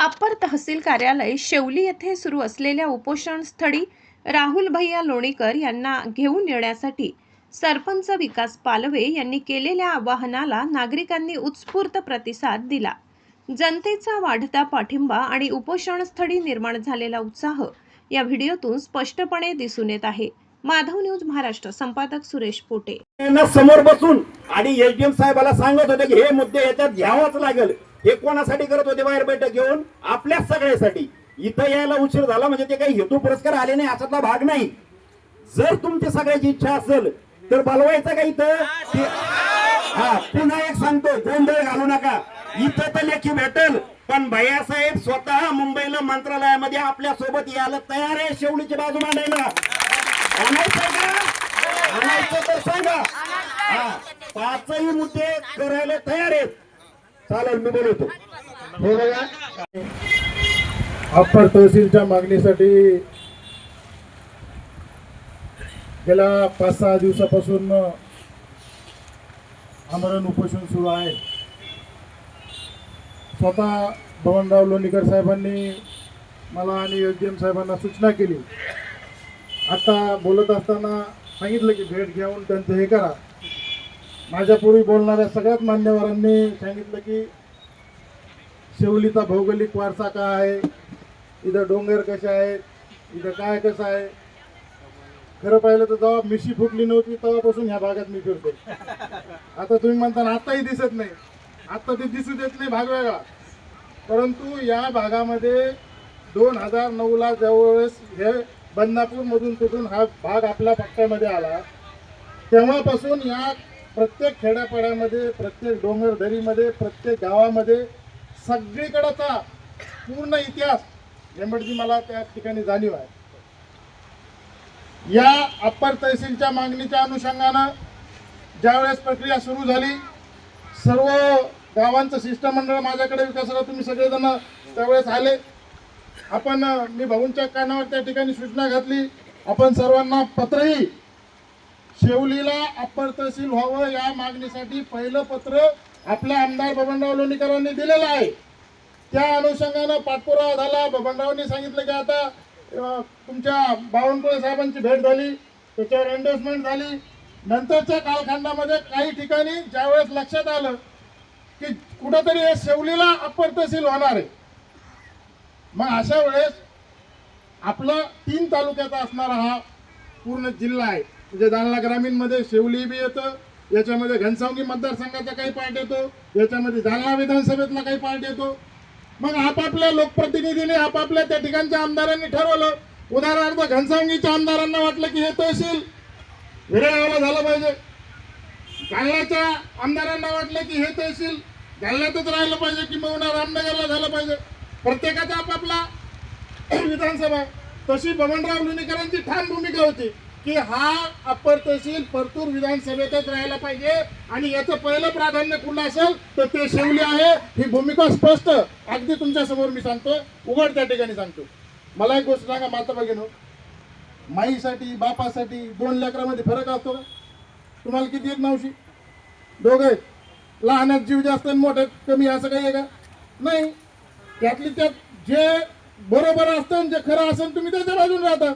Upper तहसील कार्यालय शेवली येथे सुरू असलेल्या उपोषणस्थळी राहुल भैया लोणीकर यांना घेऊन येण्यासाठी सरपंच विकास पालवे यांनी केलेल्या आवाहनाला नागरिकांनी उत्स्फूर्त प्रतिसाद दिला। जनतेचा वाढता पाठिंबा आणि उपोषणस्थळी निर्माण झालेला उत्साह या व्हिडिओतून स्पष्टपणे दिसून येत आहे। माधव न्यूज महाराष्ट्र संपादक सुरेश पोटे समोर बसून आणि एसडीएम साहेबाला सांगत होते की हे मुद्दे याच्यात घ्यावाच लागेल। हे कोणासाठी करत होते? बाहेर बैठक घेऊन आपल्या सगळ्यासाठी। इथं यायला उशीर झाला म्हणजे ते काही हेतू पुरस्कार आले नाही असातला भाग नाही। जर तुमची सगळ्याची इच्छा असेल तर बोलवायचं का इथं? पुन्हा एक सांगतो, गोंधळ घालू नका। इथं तर लेखी भेटेल, पण भैयासाहेब स्वतः मुंबईला मंत्रालयामध्ये आपल्या सोबत यायला तयार आहे शेवळीची बाजू मांडायला। आणायचं का? आणायचं तर सांगा। पाचही मुद्दे करायला तयार आहेत। चालेल, मी बोलतो। हे बघा, अप्पर तहसीलच्या मागणीसाठी गेल्या 5-6 दिवसापासून आमरण उपोषण सुरू आहे। स्वतः बबनराव लोणीकर साहेबांनी मला आणि एसडीएम साहेबांना सूचना केली। आता बोलत असताना सांगितलं की भेट घेऊन त्यांचं हे करा। माझ्यापूर्वी बोलणाऱ्या सगळ्यात मान्यवरांनी सांगितलं की शेवलीचा भौगोलिक वारसा काय आहे, इथं डोंगर कसे आहेत, इथं काय कसं आहे। खरं पाहिलं तर जेव्हा मिशी फुटली नव्हती तेव्हापासून ह्या भागात मी फिरतो। आता तुम्ही म्हणता आताही दिसत नाही, आता ते दिसू देत नाही भाग वेगळा, परंतु या भागामध्ये 2009ला ज्यावेळेस हे बदनापूर मधून कुठून हा भाग आपल्या पट्ट्यामध्ये आला तेव्हापासून या प्रत्येक खेड्यापाड्यामध्ये, प्रत्येक डोंगरदरीमध्ये, प्रत्येक गावामध्ये सगळीकडचा पूर्ण इतिहास नेमडजी मला त्या ठिकाणी जाणीव आहे। या अप्पर तहसीलच्या मागणीच्या अनुषंगानं ज्यावेळेस प्रक्रिया सुरू झाली, सर्व गावांचं शिष्टमंडळ माझ्याकडे विकासाला तुम्ही सगळेजण त्यावेळेस आले। मी भाऊंच्या कानावर त्या ठिकाणी सूचना घातली। आपण सर्वांना पत्रही शेवलीला अप्पर तहसील व्हावं या मागणीसाठी पहिलं पत्र आपल्या आमदार बबनराव लोणीकरांनी दिलेलं आहे। त्या अनुषंगानं पाठपुरावा झाला। बबनरावांनी सांगितलं की आता तुमच्या बावनकुळे साहेबांची भेट झाली, त्याच्यावर एंडोर्समेंट झाली। नंतरच्या कालखंडामध्ये काही ठिकाणी ज्यावेळेस लक्षात आलं की कुठंतरी हे शेवलीला अप्पर तहसील होणार आहे, मग अशा वेळेस आपलं 3 तालुक्याचा असणारा हा पूर्ण जिल्हा आहे। म्हणजे जालना ग्रामीणमध्ये शेवली बी येतं, याच्यामध्ये घनसावंगी मतदारसंघाचा काही पार्ट येतो, याच्यामध्ये जालना विधानसभेतला काही पार्ट येतो। मग आपापल्या लोकप्रतिनिधींनी आपापल्या त्या ठिकाणच्या आमदारांनी ठरवलं। उदाहरणार्थ घनसावंगीच्या आमदारांना वाटलं की हे तहसील विरेगावला झालं पाहिजे, जालन्याच्या आमदारांना वाटलं की हे तहसील जालन्यातच राहिलं पाहिजे किंवा रामनगरला झालं पाहिजे। प्रत्येकाचा आपापला विधानसभा। तशी बबनराव लोणीकरांची ठाम भूमिका होती की हा अप्पर तहसील परतूर विधानसभेतच राहायला पाहिजे आणि याचं पहिलं प्राधान्य कुठलं असेल तर ते शेवली आहे। ही भूमिका स्पष्ट अगदी तुमच्या समोर मी सांगतो, उघड त्या ठिकाणी सांगतो। मला एक गोष्ट सांगा माता भगिनो, माईसाठी बापासाठी 2 लेकरामध्ये फरक असतो का? तुम्हाला किती आहेत मावशी? दोघं आहेत। लहानात जीव जास्त आणि मोठ्यात कमी असं काही आहे का? नाही। त्यातली त्यात जे बरोबर असतं जे खरं असेल तुम्ही त्याच्या बाजूने राहता।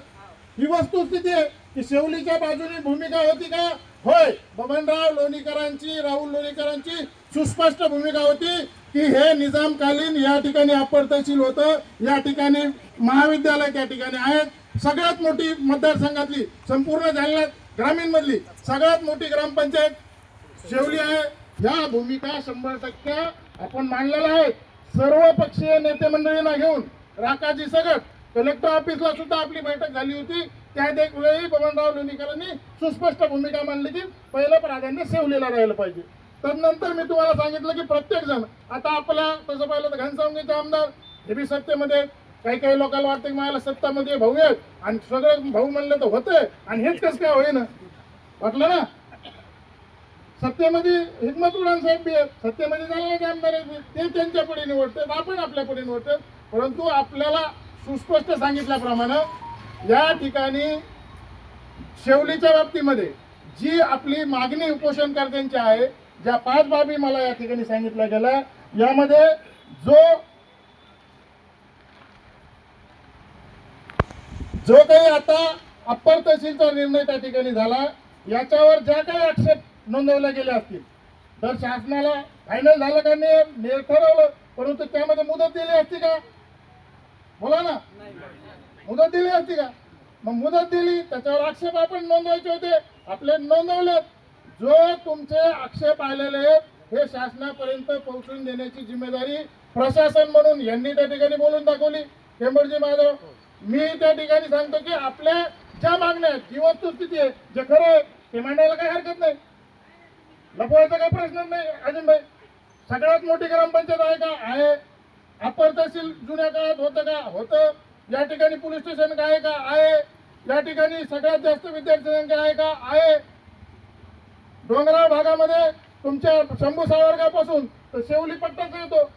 ही वस्तुस्थिती आहे की शेवलीच्या बाजूने भूमिका होती का? होय, बबनराव लोणीकरांची, राहुल लोणीकरांची सुस्पष्ट भूमिका होती की हे निजामकालीन या ठिकाणी अप्पर तहसील होतं। या ठिकाणी महाविद्यालय त्या ठिकाणी आहेत। सगळ्यात मोठी मतदारसंघातली, संपूर्ण जालना ग्रामीण मधली सगळ्यात मोठी ग्रामपंचायत शेवली आहे। या भूमिका 100% आपण मांडलेल्या आहेत। सर्व पक्षीय नेते मंडळींना घेऊन राकाजी सगट कलेक्टर ऑफिसला सुद्धा आपली बैठक झाली होती। त्याच वेळी बबनराव लोणीकरांनी सुस्पष्ट भूमिका मांडली की पहिलं प्राधान्य शेवलीला राहिलं पाहिजे। तदनंतर मी तुम्हाला सांगितलं की प्रत्येक जण आता आपला तसं पाहिलं तर घनसावंगीचे आमदार हे बी सत्तेमध्ये, काही लोकांना वाटतं की मला सत्तामध्ये भाऊ आहेत आणि सगळं भाऊ म्हणलं तर होतंय आणि हेच कसं काय होईना वाटलं ना। सत्तेमध्ये हिकमत उडान साहेब बी आहेत, सत्तेमध्ये जालन्याचे आमदार आहेत, ते त्यांच्या पुढे निवडतात, आपण आपल्या पुढे निवडतात। परंतु आपल्याला सुस्पष्ट सांगितल्याप्रमाणे या ठिकाणी शेवलीच्या बाबतीमध्ये जी आपली मागणी उपोषणकर्त्यांची आहे, ज्या 5 बाबी मला या ठिकाणी सांगितल्या गेल्या, यामध्ये जो जो काही आता अप्पर तहसीलचा निर्णय त्या ठिकाणी झाला, याच्यावर ज्या काही आक्षेप नोंदवले गेले असतील, तर शासनाला फायनल झालं का नाही ठरवलं, परंतु त्यामध्ये मुदत दिली असती का? बोला ना, मुदत दिली असती का? मग मुदत दिली, त्याच्यावर आक्षेप आपण नोंदवायचे होते, आपले नोंदवले. जो तुमचे आक्षेप आलेले आहेत हे शासनापर्यंत पोहोचून देण्याची जिम्मेदारी प्रशासन म्हणून यांनी त्या ठिकाणी बोलून दाखवली. टेंबरजी माधव, मी त्या ठिकाणी सांगतो की आपल्या ज्या मागण्या आहेत, जी वस्तुस्थिती आहे, जे खरं आहे ते मांडायला काही हरकत नाही, लपवायचा काही प्रश्न नाही. अजूनभाई, सगळ्यात मोठी ग्रामपंचायत आहे का? आहे. अप्पर तहसील जुन्या काळात होतं का? होतं. या ठिकाणी पोलीस स्टेशन काय आहे का? आहे. या ठिकाणी सगळ्यात जास्त विद्यार्थी संख्या आहे का? आहे. डोंगराळ भागामध्ये तुमच्या शंभू सावरगापासून तर शेवली पट्टाच येतो.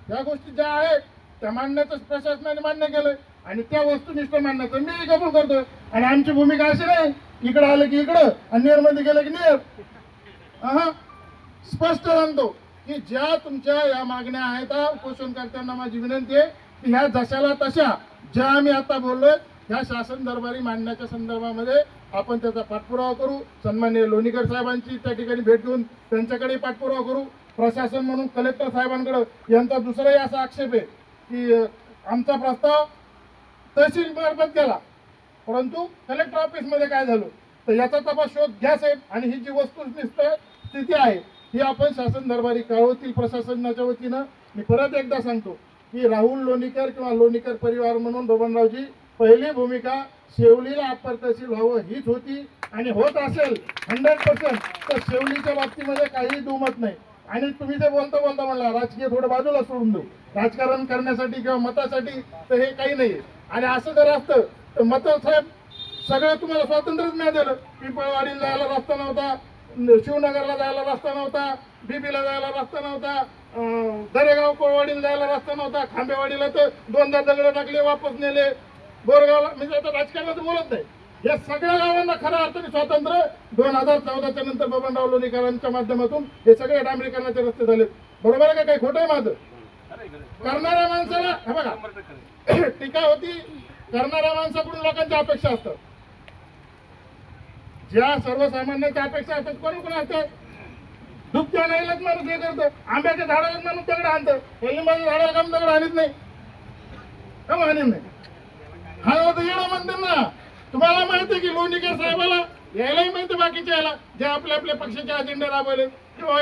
या गोष्टी ज्या आहेत त्या मांडण्याचं प्रशासनाने मान्य केलंय आणि त्या वस्तुनिष्ठ मांडण्याचं मी कबूल करतोय. आणि आमची भूमिका अशी नाही इकडं आलं की इकडं आणि नेरमध्ये गेलं की नेर. स्पष्ट सांगतो की ज्या तुमच्या या मागण्या आहेत उपोषणकर्त्यांना माझी विनंती आहे की ह्या जशाला तशा ज्या आम्ही आता बोललोय ह्या शासन दरबारी मांडण्याच्या संदर्भामध्ये आपण त्याचा पाठपुरावा करू. सन्माननीय लोणीकर साहेबांची त्या ठिकाणी भेट घेऊन त्यांच्याकडे पाठपुरावा करू. प्रशासन म्हणून कलेक्टर साहेबांकडे यांचा दुसराही असा आक्षेप आहे की आमचा प्रस्ताव तहसील मार्फत गेला, परंतु कलेक्टर ऑफिसमध्ये काय झालं तर याचा तपास शोध घ्या साहेब. आणि ही जी वस्तुनिष्ठ स्थिती आहे ही आपण शासन दरबारी कळवतील प्रशासनाच्या वतीनं. मी परत एकदा सांगतो की राहुल लोणीकर किंवा लोणीकर परिवार म्हणून बबनरावजी पहिली भूमिका शेवलीला अप्पर तहसील व्हावं हीच होती आणि होत असेल 100%, तर शेवलीच्या बाबतीमध्ये काही दुमत नाही. आणि तुम्ही जे बोलता म्हणला राजकीय थोडं बाजूला सोडून देऊ, राजकारण करण्यासाठी किंवा मतासाठी तर हे काही नाही. आणि असं जर असतं तर मत साहेब सगळं तुम्हाला स्वातंत्र्यच मिळालं. पिंपळवाडीला जायला रस्ता नव्हता, शिवनगरला जायला रस्ता नव्हता, बीबीला जायला रस्ता नव्हता, दरेगाव कोळवाडीला जायला रस्ता नव्हता, खांबेवाडीला तर 2दा दगड टाकले वापस नेले, बोरगावला. म्हणजे आता राजकारणाचं बोलत नाही. या सगळ्या गावांना खऱ्या अर्थाने स्वातंत्र्य 2014च्या नंतर बबनराव लोणीकरांच्या माध्यमातून हे सगळे डांबरीकरणाचे रस्ते झाले. बरोबर आहे का? काही खोटं आहे माझं? करणाऱ्या माणसाला हे बघा टीका होती, करणाऱ्या माणसाकडून लोकांच्या अपेक्षा असतात, ज्या सर्वसामान्यांच्या अपेक्षा असतात कोण असतात. दुपट्या नाहीलाच माणूस हे करतो, आंब्याच्या झाडाला माणूस दगड आणतं, लिंबाच्या झाडाला काम दगड आणत नाही का? आणत नाही. हा होतं येणं म्हणते ना. तुम्हाला माहिती आहे की लोणीकर साहेबाला यायलाही माहिती बाकीच्या याला जे आपल्या पक्षाचे अजेंडा राबवले किंवा